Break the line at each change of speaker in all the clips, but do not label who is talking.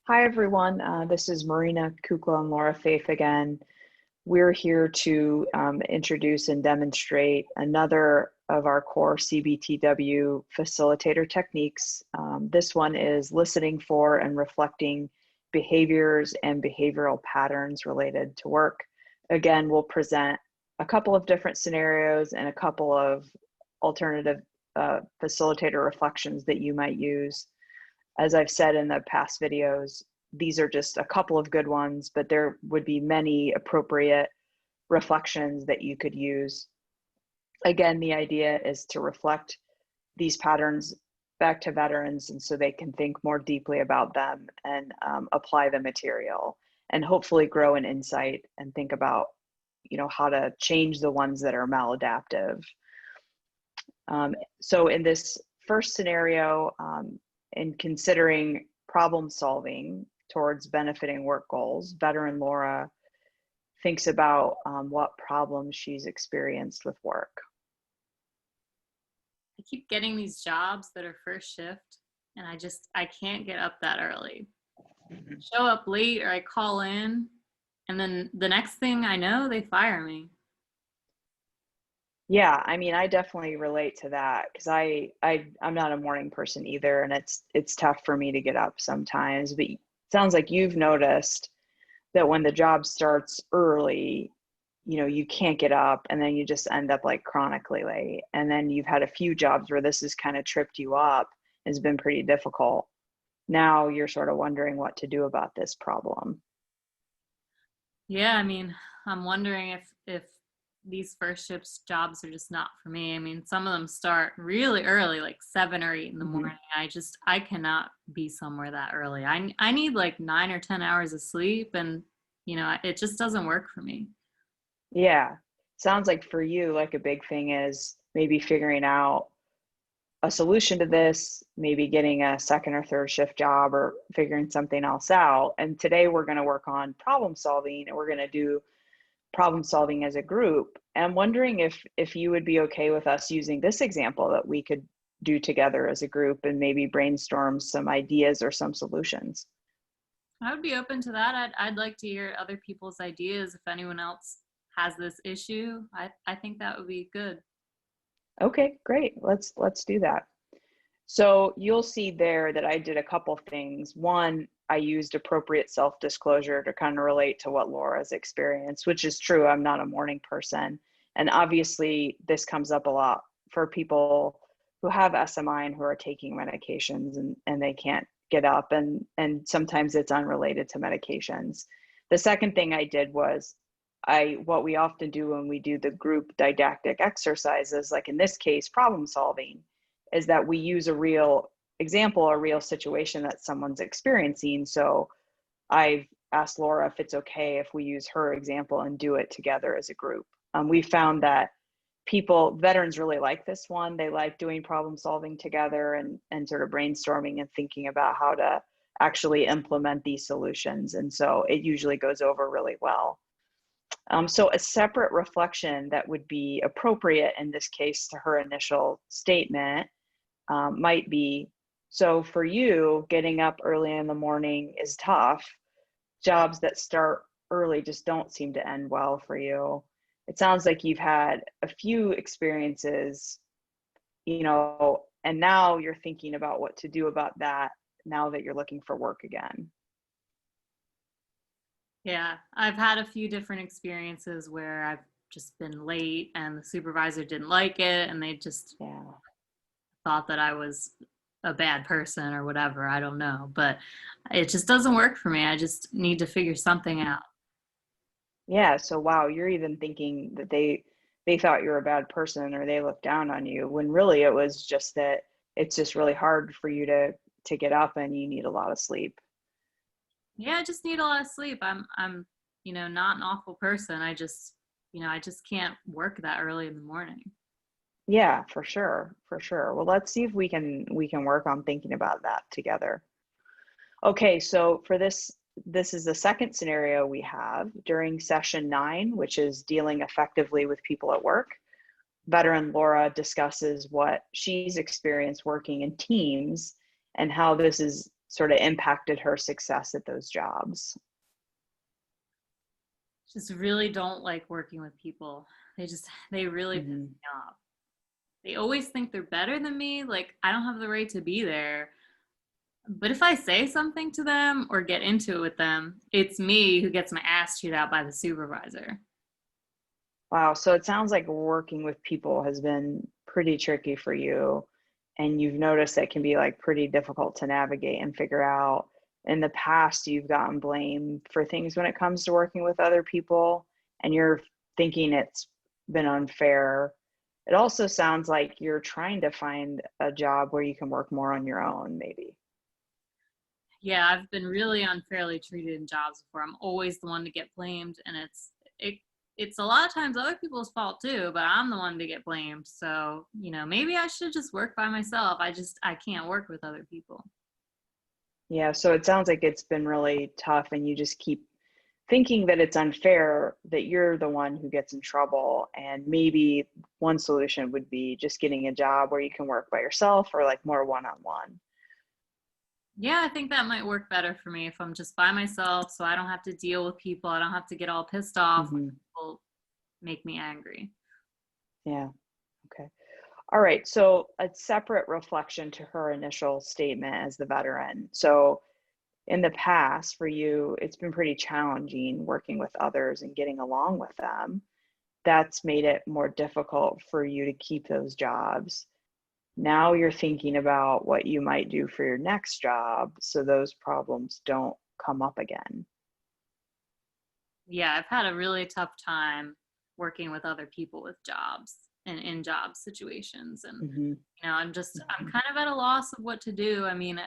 Hi, everyone. This is Marina Kukla and Laura Faith again. We're here to introduce and demonstrate another of our core CBTw facilitator techniques. This one is listening for and reflecting behaviors and behavioral patterns related to work. Again, we'll present a couple of different scenarios and a couple of alternative facilitator reflections that you might use. As I've said in the past videos, these are just a couple of good ones, but there would be many appropriate reflections that you could use. Again, the idea is to reflect these patterns back to veterans, and so they can think more deeply about them and apply the material and hopefully grow an insight and think about, how to change the ones that are maladaptive. So in this first scenario, in considering problem solving towards benefiting work goals, veteran Laura thinks about what problems she's experienced with work.
I keep getting these jobs that are first shift, and I can't get up that early. Show up late or I call in, and then the next thing I know, they fire me.
Yeah, I mean, I definitely relate to that because I'm not a morning person either, and it's tough for me to get up sometimes. But it sounds like you've noticed that when the job starts early, you can't get up, and then you just end up like chronically late. And then you've had a few jobs where this has kind of tripped you up. It's been pretty difficult. Now you're sort of wondering what to do about this problem.
Yeah, I mean, I'm wondering if these first shift jobs are just not for me. I mean, some of them start really early, like 7 or 8 in the morning. I cannot be somewhere that early. I need like 9 or 10 hours of sleep, and it just doesn't work for me.
Yeah. Sounds like for you, like a big thing is maybe figuring out a solution to this, maybe getting a second or third shift job or figuring something else out. And today we're going to work on problem solving, and we're going to do problem solving as a group. And I'm wondering if you would be okay with us using this example that we could do together as a group and maybe brainstorm some ideas or some solutions.
I would be open to that. I'd like to hear other people's ideas if anyone else has this issue. I think that would be good.
Okay, great. Let's do that. So you'll see there that I did a couple things. One, I used appropriate self-disclosure to kind of relate to what Laura's experienced, which is true. I'm not a morning person. And obviously this comes up a lot for people who have SMI and who are taking medications and they can't get up, and sometimes it's unrelated to medications. The second thing I did was what we often do when we do the group didactic exercises, like in this case, problem solving, is that we use a real example, a real situation that someone's experiencing. So I've asked Laura if it's okay if we use her example and do it together as a group. We found that veterans really like this one. They like doing problem solving together and sort of brainstorming and thinking about how to actually implement these solutions. And so it usually goes over really well. So a separate reflection that would be appropriate in this case to her initial statement might be, so for you, getting up early in the morning is tough. Jobs that start early just don't seem to end well for you. It sounds like you've had a few experiences, and now you're thinking about what to do about that now that you're looking for work again.
Yeah, I've had a few different experiences where I've just been late and the supervisor didn't like it, and they just thought that I was a bad person or whatever. I don't know, but it just doesn't work for me. I just need to figure something out.
Yeah, so wow, you're even thinking that they thought you're a bad person or they looked down on you, when really it was just that it's just really hard for you to get up and you need a lot of sleep.
Yeah, I just need a lot of sleep. I'm not an awful person. I just can't work that early in the morning.
Yeah, for sure, for sure. Well, let's see if we can work on thinking about that together. Okay, so for this is the second scenario we have during session 9, which is dealing effectively with people at work. Veteran Laura discusses what she's experienced working in teams and how this is sort of impacted her success at those jobs?
Just really don't like working with people. They really piss
Hmm.
me off. They always think they're better than me. Like, I don't have the right to be there. But if I say something to them or get into it with them, it's me who gets my ass chewed out by the supervisor.
Wow. So it sounds like working with people has been pretty tricky for you. And you've noticed that can be like pretty difficult to navigate and figure out. In the past, you've gotten blamed for things when it comes to working with other people, and you're thinking it's been unfair. It also sounds like you're trying to find a job where you can work more on your own, maybe.
Yeah, I've been really unfairly treated in jobs before. I'm always the one to get blamed, and it it's a lot of times other people's fault too, but I'm the one to get blamed. So, maybe I should just work by myself. I can't work with other people.
Yeah, so it sounds like it's been really tough, and you just keep thinking that it's unfair that you're the one who gets in trouble. And maybe one solution would be just getting a job where you can work by yourself or like more one-on-one.
Yeah, I think that might work better for me if I'm just by myself so I don't have to deal with people. I don't have to get all pissed off when
Hmm.
people make me angry.
Yeah. Okay. All right. So a separate reflection to her initial statement as the veteran. So in the past for you, it's been pretty challenging working with others and getting along with them. That's made it more difficult for you to keep those jobs. Now you're thinking about what you might do for your next job so those problems don't come up again.
Yeah, I've had a really tough time working with other people with jobs and in job situations. And,
Hmm.
I'm kind of at a loss of what to do. I mean,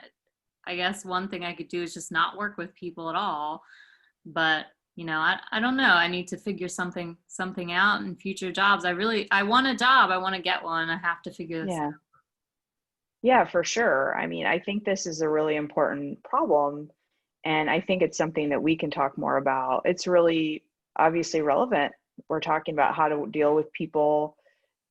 I guess one thing I could do is just not work with people at all. But, I don't know. I need to figure something out in future jobs. I want a job. I want to get one. I have to figure this
Yeah. Yeah, for sure. I mean, I think this is a really important problem, and I think it's something that we can talk more about. It's really obviously relevant. We're talking about how to deal with people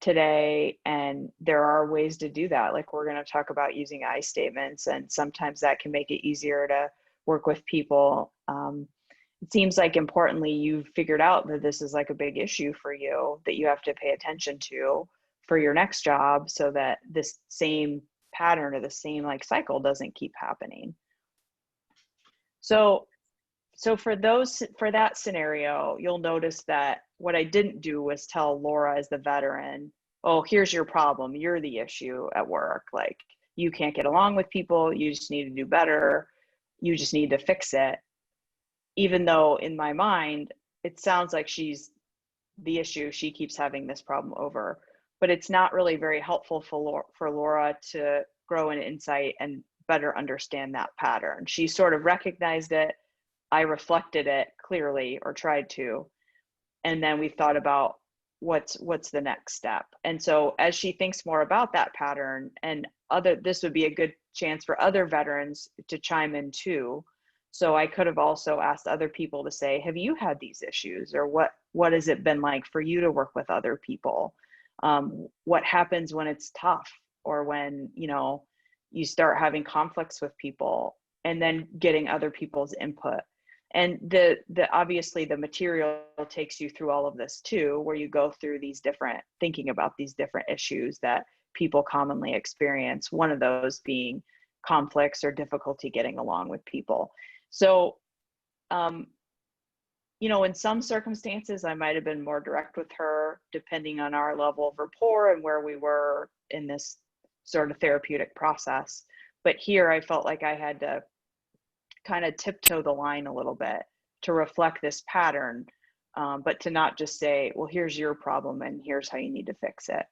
today, and there are ways to do that. Like we're going to talk about using I statements, and sometimes that can make it easier to work with people. It seems like importantly, you've figured out that this is like a big issue for you that you have to pay attention to for your next job so that this same pattern or the same like cycle doesn't keep happening. So for that scenario, you'll notice that what I didn't do was tell Laura as the veteran, oh, here's your problem. You're the issue at work. Like you can't get along with people. You just need to do better. You just need to fix it. Even though in my mind, it sounds like she's the issue. She keeps having this problem over, but it's not really very helpful for Laura to grow in insight and better understand that pattern. She sort of recognized it. I reflected it clearly, or tried to, and then we thought about what's the next step. And so as she thinks more about that pattern, and this would be a good chance for other veterans to chime in too. So I could have also asked other people to say, have you had these issues, or what has it been like for you to work with other people? What happens when it's tough, or when you start having conflicts with people, and then getting other people's input. And the obviously the material takes you through all of this too, where you go through thinking about these different issues that people commonly experience, one of those being conflicts or difficulty getting along with people. So in some circumstances I might have been more direct with her depending on our level of rapport and where we were in this sort of therapeutic process. But here I felt like I had to kind of tiptoe the line a little bit to reflect this pattern, but to not just say, well, here's your problem and here's how you need to fix it.